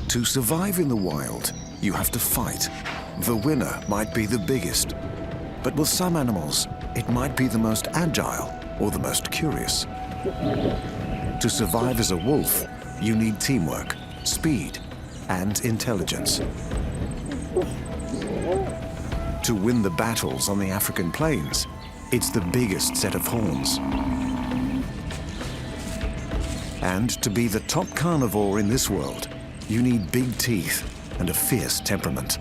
To survive in the wild, you have to fight. The winner might be the biggest, but with some animals, it might be the most agile or the most curious. To survive as a wolf, you need teamwork, speed, and intelligence. To win the battles on the African plains, it's the biggest set of horns. And to be the top carnivore in this world, you need big teeth and a fierce temperament.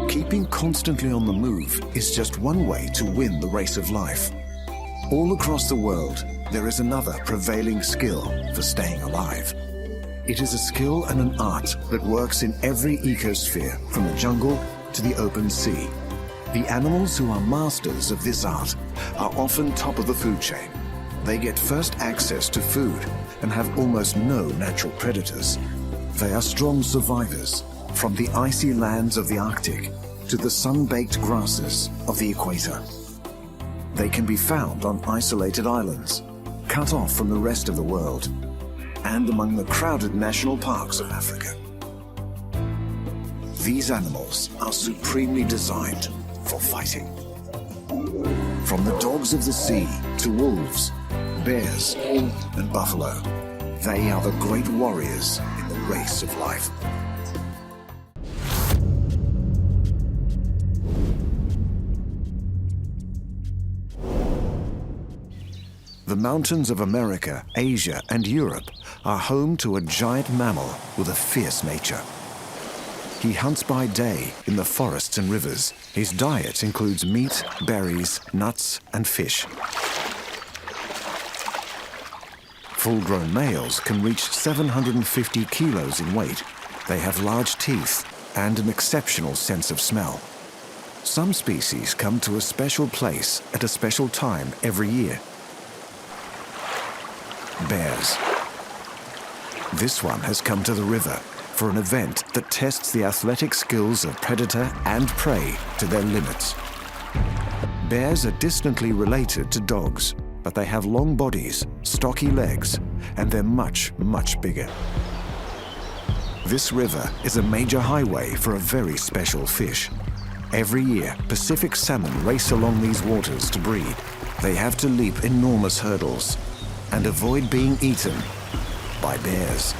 Keeping constantly on the move is just one way to win the race of life. All across the world, there is another prevailing skill for staying alive. It is a skill and an art that works in every ecosphere, from the jungle to the open sea. The animals who are masters of this art are often top of the food chain. They get first access to food and have almost no natural predators. They are strong survivors, from the icy lands of the Arctic to the sun-baked grasses of the equator. They can be found on isolated islands, cut off from the rest of the world, and among the crowded national parks of Africa. These animals are supremely designed for fighting. From the dogs of the sea to wolves, bears, and buffalo, they are the great warriors in the race of life. The mountains of America, Asia, and Europe are home to a giant mammal with a fierce nature. He hunts by day in the forests and rivers. His diet includes meat, berries, nuts, and fish. Full-grown males can reach 750 kilos in weight. They have large teeth and an exceptional sense of smell. Some species come to a special place at a special time every year. Bears. This one has come to the river for an event that tests the athletic skills of predator and prey to their limits. Bears are distantly related to dogs, but they have long bodies, stocky legs, and they're much, much bigger. This river is a major highway for a very special fish. Every year, Pacific salmon race along these waters to breed. They have to leap enormous hurdles and avoid being eaten by bears.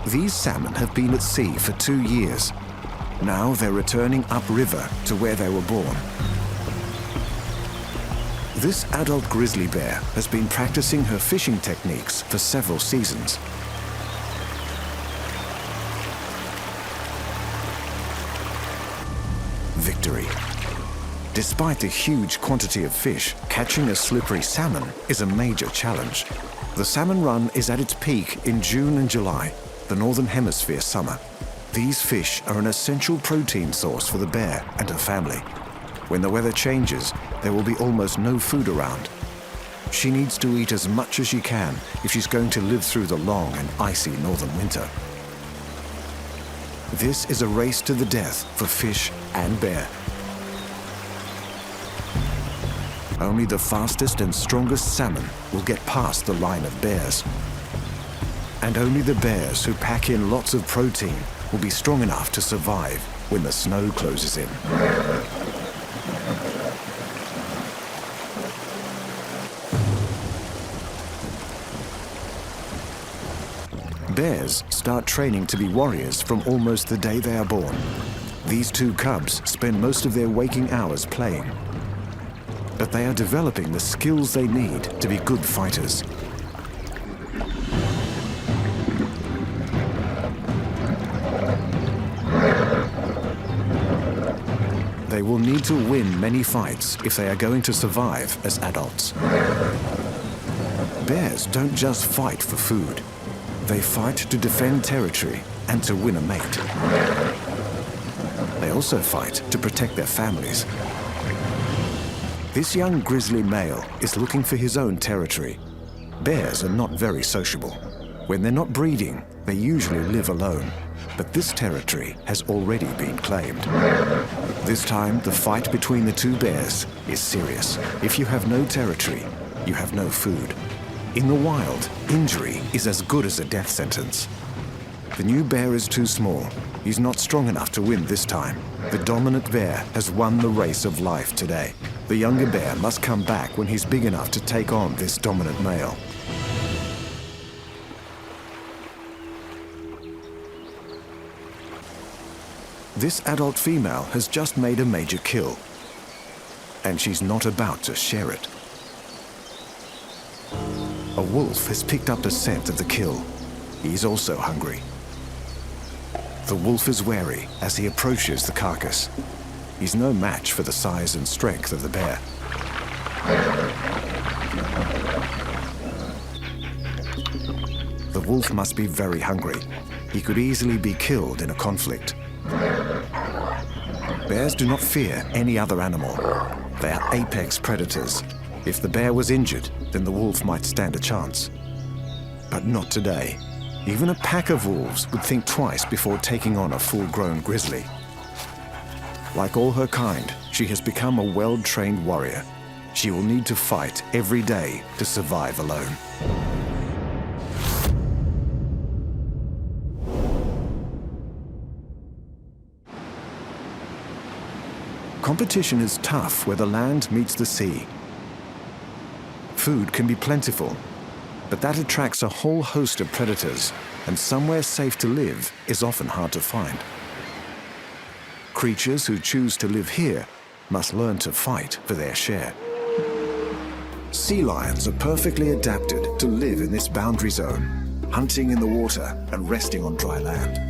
These salmon have been at sea for 2 years. Now they're returning upriver to where they were born. This adult grizzly bear has been practicing her fishing techniques for several seasons. Victory. Despite the huge quantity of fish, catching a slippery salmon is a major challenge. The salmon run is at its peak in June and July, the Northern Hemisphere summer. These fish are an essential protein source for the bear and her family. When the weather changes, there will be almost no food around. She needs to eat as much as she can if she's going to live through the long and icy northern winter. This is a race to the death for fish and bear. Only the fastest and strongest salmon will get past the line of bears. And only the bears who pack in lots of protein will be strong enough to survive when the snow closes in. Bears start training to be warriors from almost the day they are born. These two cubs spend most of their waking hours playing. But they are developing the skills they need to be good fighters. They will need to win many fights if they are going to survive as adults. Bears don't just fight for food. They fight to defend territory and to win a mate. They also fight to protect their families. This young grizzly male is looking for his own territory. Bears are not very sociable. When they're not breeding, they usually live alone. But this territory has already been claimed. This time, the fight between the two bears is serious. If you have no territory, you have no food. In the wild, injury is as good as a death sentence. The new bear is too small. He's not strong enough to win this time. The dominant bear has won the race of life today. The younger bear must come back when he's big enough to take on this dominant male. This adult female has just made a major kill, and she's not about to share it. A wolf has picked up the scent of the kill. He's also hungry. The wolf is wary as he approaches the carcass. He's no match for the size and strength of the bear. The wolf must be very hungry. He could easily be killed in a conflict. Bears do not fear any other animal. They are apex predators. If the bear was injured, then the wolf might stand a chance. But not today. Even a pack of wolves would think twice before taking on a full-grown grizzly. Like all her kind, she has become a well-trained warrior. She will need to fight every day to survive alone. Competition is tough where the land meets the sea. Food can be plentiful, but that attracts a whole host of predators, and somewhere safe to live is often hard to find. Creatures who choose to live here must learn to fight for their share. Sea lions are perfectly adapted to live in this boundary zone, hunting in the water and resting on dry land.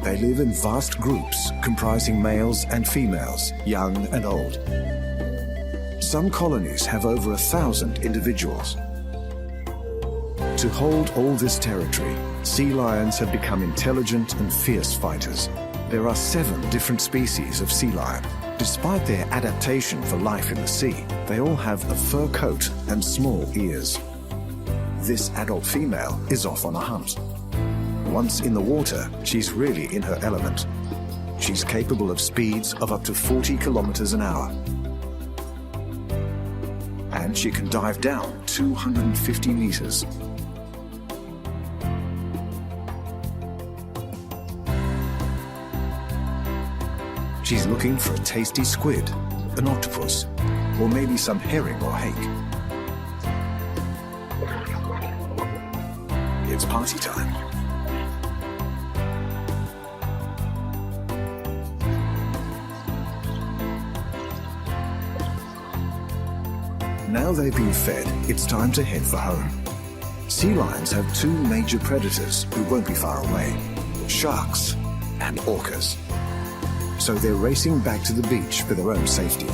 They live in vast groups comprising males and females, young and old. Some colonies have over 1,000 individuals. To hold all this territory, sea lions have become intelligent and fierce fighters. There are 7 different species of sea lion. Despite their adaptation for life in the sea, they all have a fur coat and small ears. This adult female is off on a hunt. Once in the water, she's really in her element. She's capable of speeds of up to 40 kilometers an hour. And she can dive down 250 meters. She's looking for a tasty squid, an octopus, or maybe some herring or hake. It's party time. Now they've been fed, it's time to head for home. Sea lions have 2 major predators who won't be far away: sharks and orcas. So they're racing back to the beach for their own safety.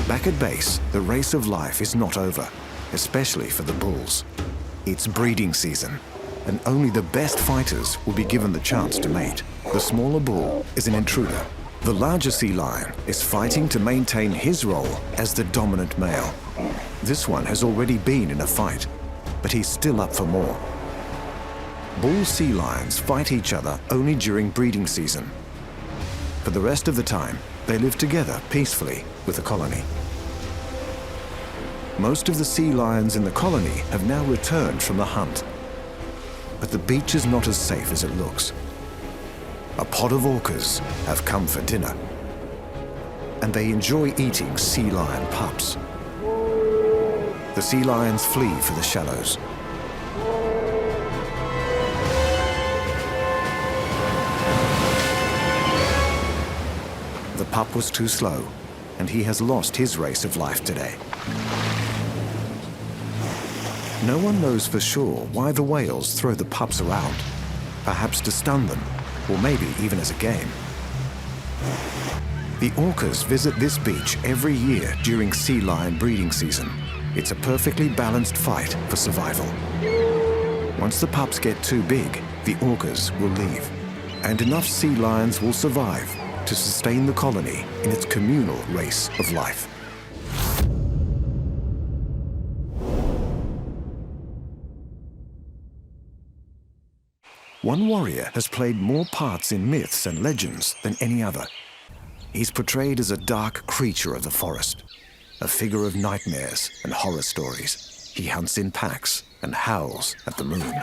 Back at base, the race of life is not over, especially for the bulls. It's breeding season, and only the best fighters will be given the chance to mate. The smaller bull is an intruder. The larger sea lion is fighting to maintain his role as the dominant male. This one has already been in a fight, but he's still up for more. Bull sea lions fight each other only during breeding season. For the rest of the time, they live together peacefully with the colony. Most of the sea lions in the colony have now returned from the hunt. But the beach is not as safe as it looks. A pod of orcas have come for dinner, and they enjoy eating sea lion pups. The sea lions flee for the shallows. The pup was too slow, and he has lost his race of life today. No one knows for sure why the whales throw the pups around, perhaps to stun them, or maybe even as a game. The orcas visit this beach every year during sea lion breeding season. It's a perfectly balanced fight for survival. Once the pups get too big, the orcas will leave, and enough sea lions will survive to sustain the colony in its communal race of life. One warrior has played more parts in myths and legends than any other. He's portrayed as a dark creature of the forest, a figure of nightmares and horror stories. He hunts in packs and howls at the moon.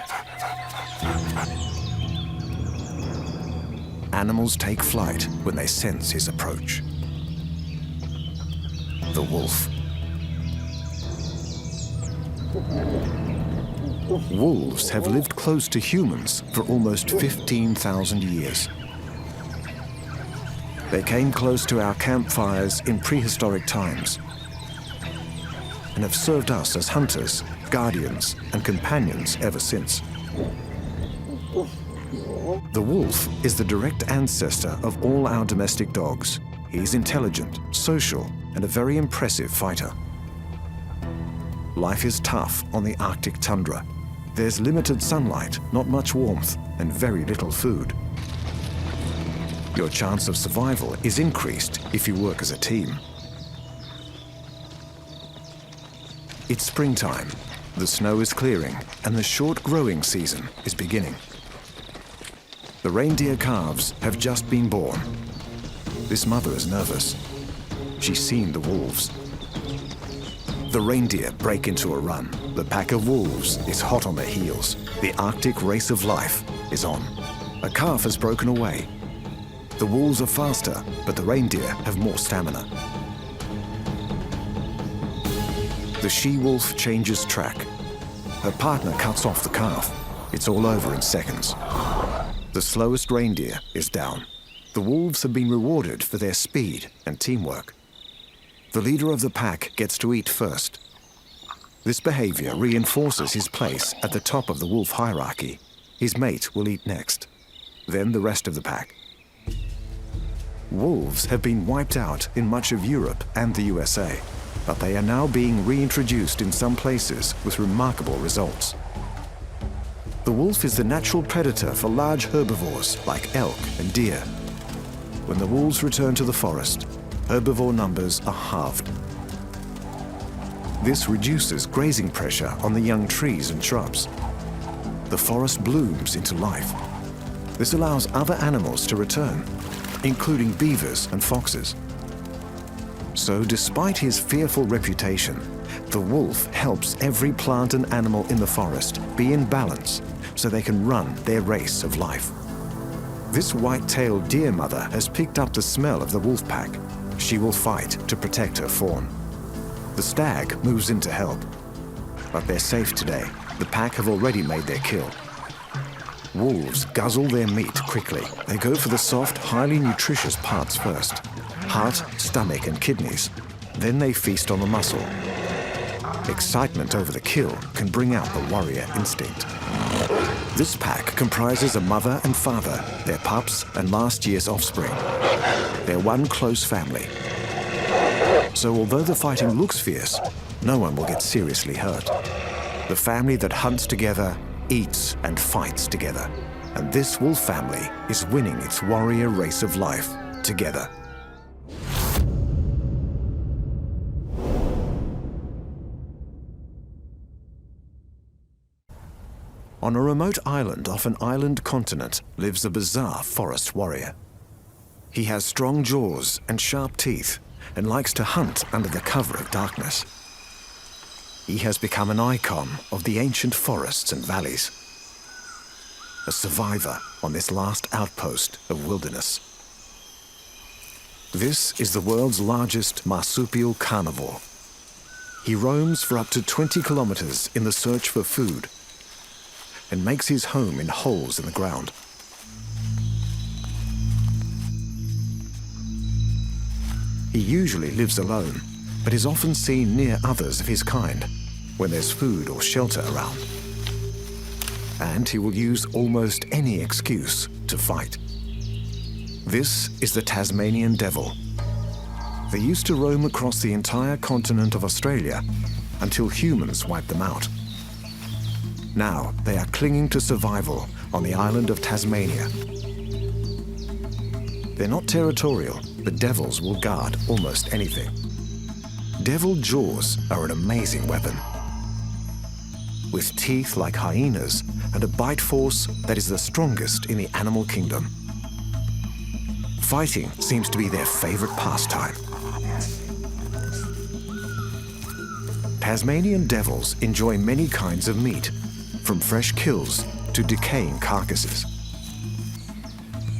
Animals take flight when they sense his approach. The wolf. Wolves have lived close to humans for almost 15,000 years. They came close to our campfires in prehistoric times and have served us as hunters, guardians, and companions ever since. The wolf is the direct ancestor of all our domestic dogs. He's intelligent, social, and a very impressive fighter. Life is tough on the Arctic tundra. There's limited sunlight, not much warmth, and very little food. Your chance of survival is increased if you work as a team. It's springtime. The snow is clearing, and the short growing season is beginning. The reindeer calves have just been born. This mother is nervous. She's seen the wolves. The reindeer break into a run. The pack of wolves is hot on their heels. The Arctic race of life is on. A calf has broken away. The wolves are faster, but the reindeer have more stamina. The she-wolf changes track. Her partner cuts off the calf. It's all over in seconds. The slowest reindeer is down. The wolves have been rewarded for their speed and teamwork. The leader of the pack gets to eat first. This behavior reinforces his place at the top of the wolf hierarchy. His mate will eat next, then the rest of the pack. Wolves have been wiped out in much of Europe and the USA, but they are now being reintroduced in some places with remarkable results. The wolf is the natural predator for large herbivores like elk and deer. When the wolves return to the forest, herbivore numbers are halved. This reduces grazing pressure on the young trees and shrubs. The forest blooms into life. This allows other animals to return, including beavers and foxes. So despite his fearful reputation, the wolf helps every plant and animal in the forest be in balance so they can run their race of life. This white-tailed deer mother has picked up the smell of the wolf pack. She will fight to protect her fawn. The stag moves in to help. But they're safe today. The pack have already made their kill. Wolves guzzle their meat quickly. They go for the soft, highly nutritious parts first. Heart, stomach, and kidneys. Then they feast on the muscle. Excitement over the kill can bring out the warrior instinct. This pack comprises a mother and father, their pups, and last year's offspring. They're one close family. So although the fighting looks fierce, no one will get seriously hurt. The family that hunts together, eats and fights together. And this wolf family is winning its warrior race of life together. On a remote island off an island continent lives a bizarre forest warrior. He has strong jaws and sharp teeth and likes to hunt under the cover of darkness. He has become an icon of the ancient forests and valleys, a survivor on this last outpost of wilderness. This is the world's largest marsupial carnivore. He roams for up to 20 kilometers in the search for food and makes his home in holes in the ground. He usually lives alone, but is often seen near others of his kind when there's food or shelter around. And he will use almost any excuse to fight. This is the Tasmanian devil. They used to roam across the entire continent of Australia until humans wiped them out. Now they are clinging to survival on the island of Tasmania. They're not territorial, but devils will guard almost anything. Devil jaws are an amazing weapon. with teeth like hyenas and a bite force that is the strongest in the animal kingdom. Fighting seems to be their favorite pastime. Tasmanian devils enjoy many kinds of meat, from fresh kills to decaying carcasses.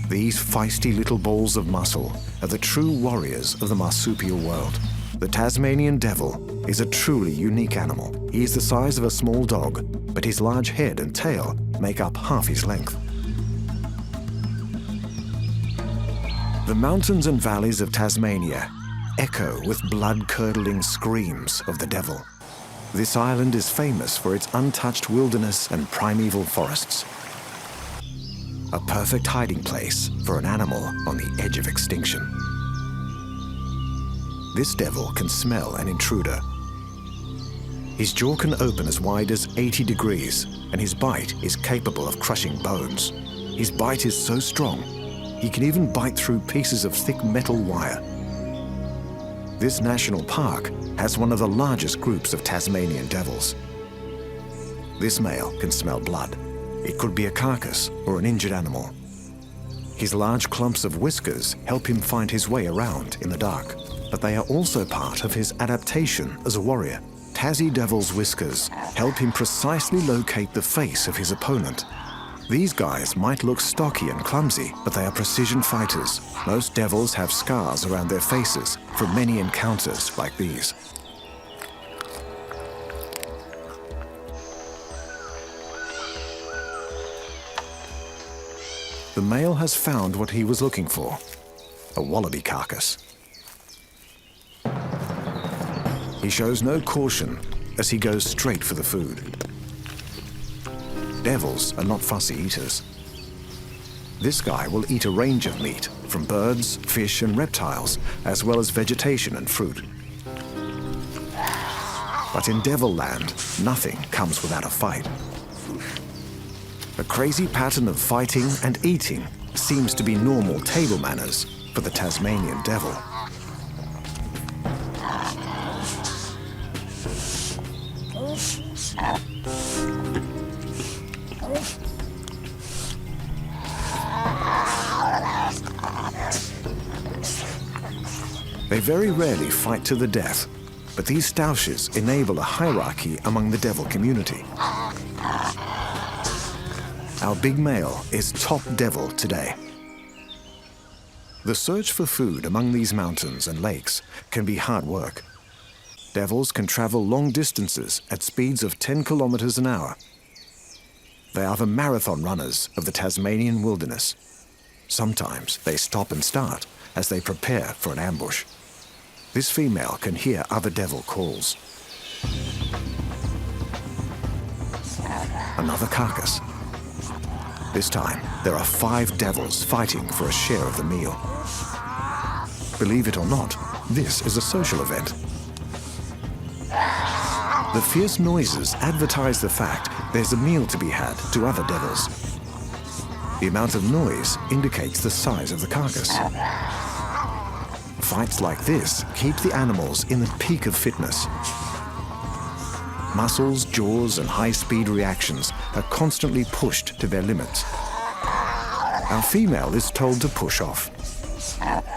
These feisty little balls of muscle are the true warriors of the marsupial world. The Tasmanian devil is a truly unique animal. He is the size of a small dog, but his large head and tail make up half his length. The mountains and valleys of Tasmania echo with blood-curdling screams of the devil. This island is famous for its untouched wilderness and primeval forests. A perfect hiding place for an animal on the edge of extinction. This devil can smell an intruder. His jaw can open as wide as 80 degrees, and his bite is capable of crushing bones. His bite is so strong, he can even bite through pieces of thick metal wire. This national park has one of the largest groups of Tasmanian devils. This male can smell blood. It could be a carcass or an injured animal. His large clumps of whiskers help him find his way around in the dark, but they are also part of his adaptation as a warrior. Tassie Devil's whiskers help him precisely locate the face of his opponent. These guys might look stocky and clumsy, but they are precision fighters. Most devils have scars around their faces from many encounters like these. The male has found what he was looking for, a wallaby carcass. He shows no caution as he goes straight for the food. Devils are not fussy eaters. This guy will eat a range of meat, from birds, fish and reptiles, as well as vegetation and fruit. But in Devil Land, nothing comes without a fight. A crazy pattern of fighting and eating seems to be normal table manners for the Tasmanian devil. They very rarely fight to the death, but these stoushes enable a hierarchy among the devil community. Our big male is top devil today. The search for food among these mountains and lakes can be hard work. Devils can travel long distances at speeds of 10 kilometers an hour. They are the marathon runners of the Tasmanian wilderness. Sometimes they stop and start as they prepare for an ambush. This female can hear other devil calls. Another carcass. This time, there are 5 devils fighting for a share of the meal. Believe it or not, this is a social event. The fierce noises advertise the fact there's a meal to be had to other devils. The amount of noise indicates the size of the carcass. Fights like this keep the animals in the peak of fitness. Muscles, jaws, and high-speed reactions are constantly pushed to their limits. Our female is told to push off,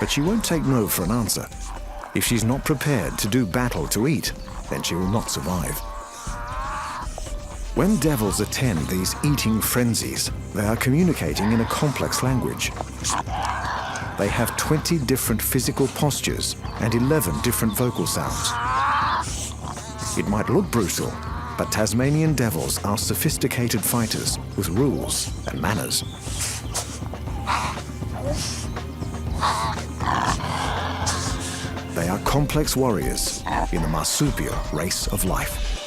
but she won't take no for an answer. If she's not prepared to do battle to eat, then she will not survive. When devils attend these eating frenzies, they are communicating in a complex language. They have 20 different physical postures and 11 different vocal sounds. It might look brutal, but Tasmanian devils are sophisticated fighters with rules and manners. They are complex warriors in the marsupial race of life.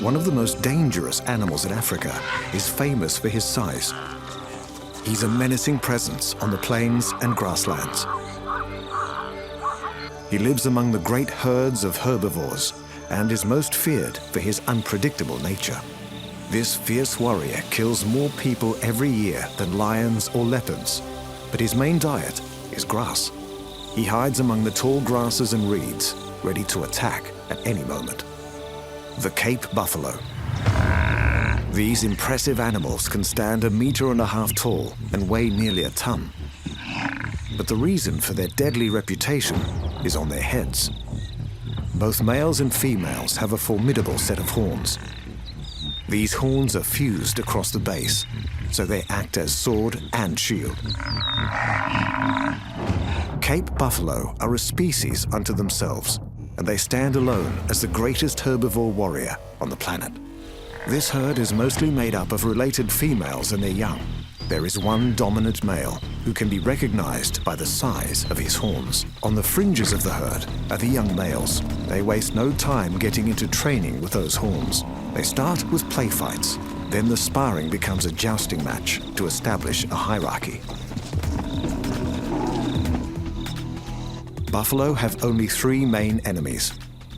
One of the most dangerous animals in Africa is famous for his size. He's a menacing presence on the plains and grasslands. He lives among the great herds of herbivores and is most feared for his unpredictable nature. This fierce warrior kills more people every year than lions or leopards. but his main diet is grass. He hides among the tall grasses and reeds, ready to attack at any moment. The Cape buffalo. These impressive animals can stand 1.5 meters tall and weigh nearly a ton. But the reason for their deadly reputation is on their heads. Both males and females have a formidable set of horns. These horns are fused across the base, so they act as sword and shield. Cape buffalo are a species unto themselves, and they stand alone as the greatest herbivore warrior on the planet. This herd is mostly made up of related females and their young. There is one dominant male who can be recognized by the size of his horns. On the fringes of the herd are the young males. They waste no time getting into training with those horns. They start with play fights. Then the sparring becomes a jousting match to establish a hierarchy. Buffalo have only 3 main enemies: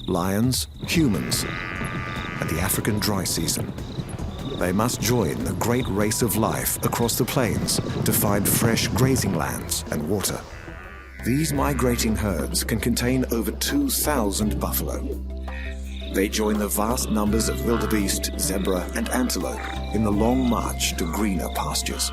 lions, humans, and the African dry season. They must join the great race of life across the plains to find fresh grazing lands and water. These migrating herds can contain over 2,000 buffalo. They join the vast numbers of wildebeest, zebra, and antelope in the long march to greener pastures.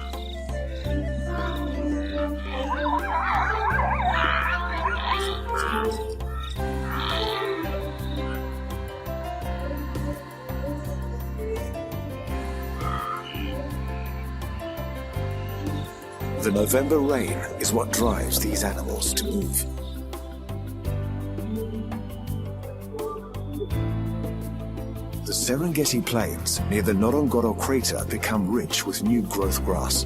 The November rain is what drives these animals to move. The Serengeti Plains near the Ngorongoro crater become rich with new growth grass.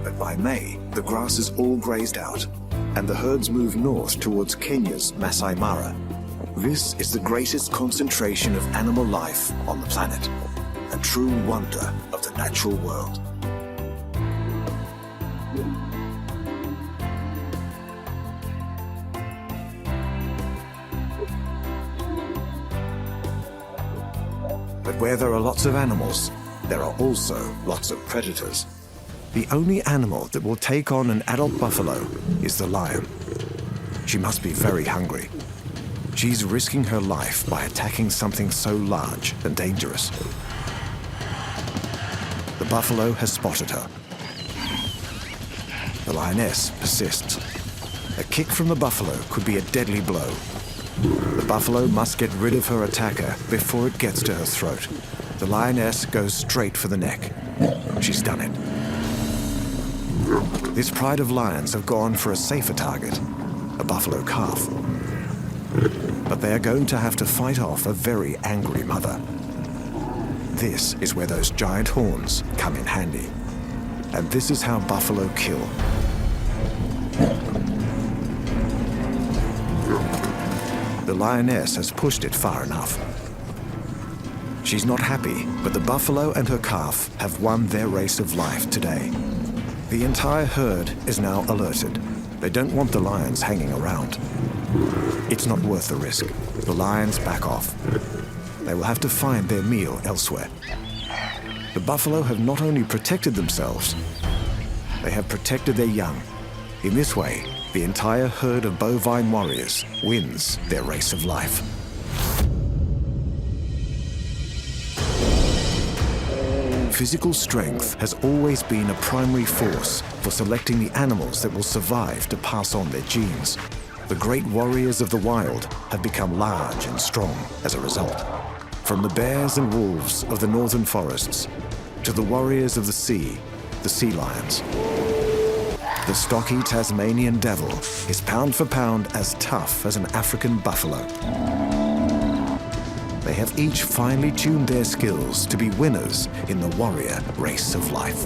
But by May, the grass is all grazed out, and the herds move north towards Kenya's Masai Mara. This is the greatest concentration of animal life on the planet, a true wonder of the natural world. But where there are lots of animals, there are also lots of predators. The only animal that will take on an adult buffalo is the lion. She must be very hungry. She's risking her life by attacking something so large and dangerous. The buffalo has spotted her. The lioness persists. A kick from the buffalo could be a deadly blow. The buffalo must get rid of her attacker before it gets to her throat. The lioness goes straight for the neck. She's done it. This pride of lions have gone for a safer target, a buffalo calf. But they are going to have to fight off a very angry mother. This is where those giant horns come in handy. And this is how buffalo kill. The lioness has pushed it far enough. She's not happy, but the buffalo and her calf have won their race of life today. The entire herd is now alerted. They don't want the lions hanging around. It's not worth the risk. The lions back off. They will have to find their meal elsewhere. The buffalo have not only protected themselves, they have protected their young. In this way, the entire herd of bovine warriors wins their race of life. Physical strength has always been a primary force for selecting the animals that will survive to pass on their genes. The great warriors of the wild have become large and strong as a result. From the bears and wolves of the northern forests to the warriors of the sea lions. The stocky Tasmanian devil is pound for pound as tough as an African buffalo. They have each finely tuned their skills to be winners in the warrior race of life.